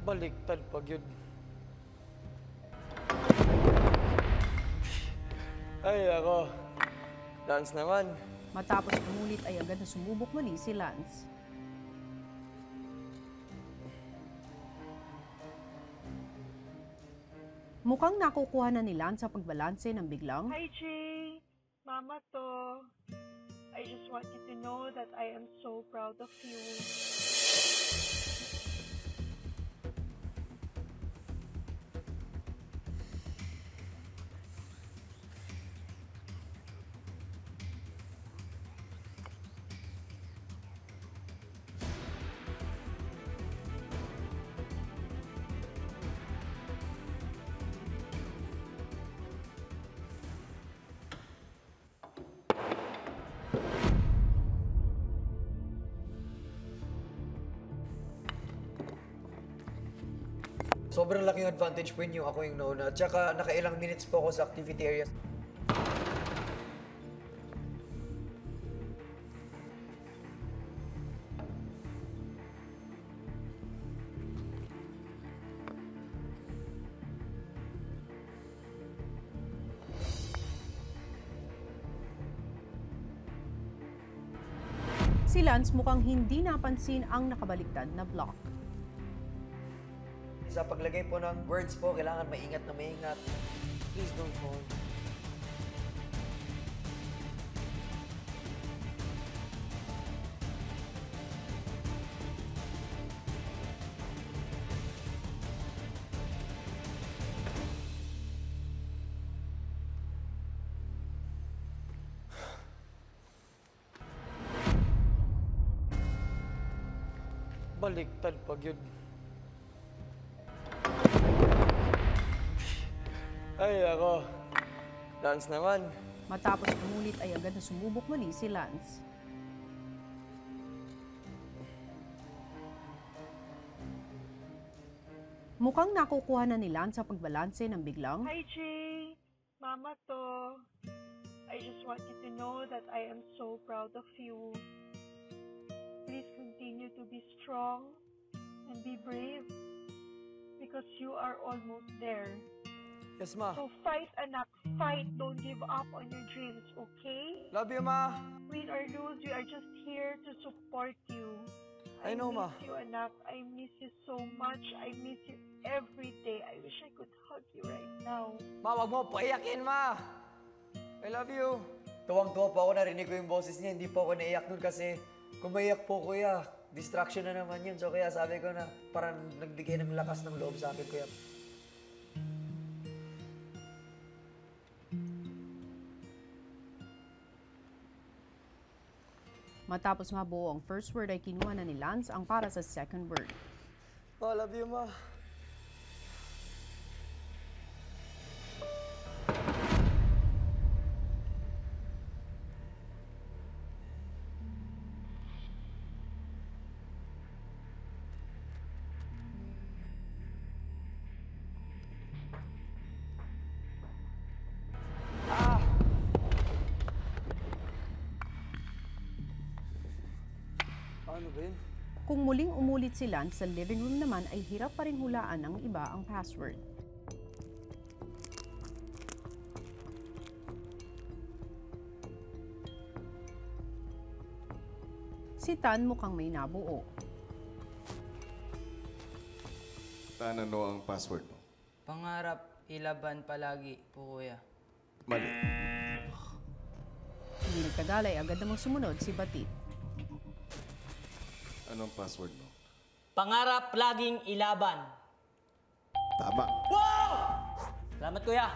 Baliktad pag yun. Ay, ako. Lance naman. Matapos umulit ay agad na sumubok muli si Lance. Mukhang nakukuha na ni Lance sa pagbalanse ng biglang, Hi, Jay. Mama to. I just want you to know that I am so proud of you. Sobrang laking advantage po inyo. Ako yung nauna. Tsaka nakailang minutes po ako sa activity area. si Lance mukhang hindi napansin ang nakabaliktad na block. Sa paglagay po ng words po, kailangan maingat na maingat. Please don't fall. Baliktad pag yun. Ay, ako. Lance naman. Matapos umulit ay agad na sumubok muli si Lance. Mukhang nakukuha na ni Lance sa pagbalanse ng biglang, Hi, Jay. Mama to. I just want you to know that I am so proud of you. Please continue to be strong and be brave because you are almost there. Yes, ma. So fight, anak. Fight. Don't give up on your dreams, okay? Love you, ma. Win or lose, we are just here to support you. I know, ma. miss you, anak. I miss you so much. I miss you every day. I wish I could hug you right now. Ma, wag mo paiyakin, ma. I love you. Tuwang-tuwa po ako, narinig ko yung boses niya. Hindi po ako naiyak nun kasi kung maiyak po, kuya, distraction na naman yun. So kaya sabi ko na parang nagbigay ng lakas ng loob sa akin, kuya. matapos mabuo ang first word ay kinuha na ni Lance ang para sa second word. Ma, love you, ma. Ano ba yun? Kung muling umulit si Lance sa living room naman ay hirap pa rin hulaan ng iba ang password. Si Tan mukhang may nabuo. Tan, ano ang password mo? Pangarap, ilaban palagi po, kuya. Mali. Hindi nagtagal ay agad namang sumunod si Batit. Anong password mo? Pangarap, laging ilaban. Tama. Salamat, kuya.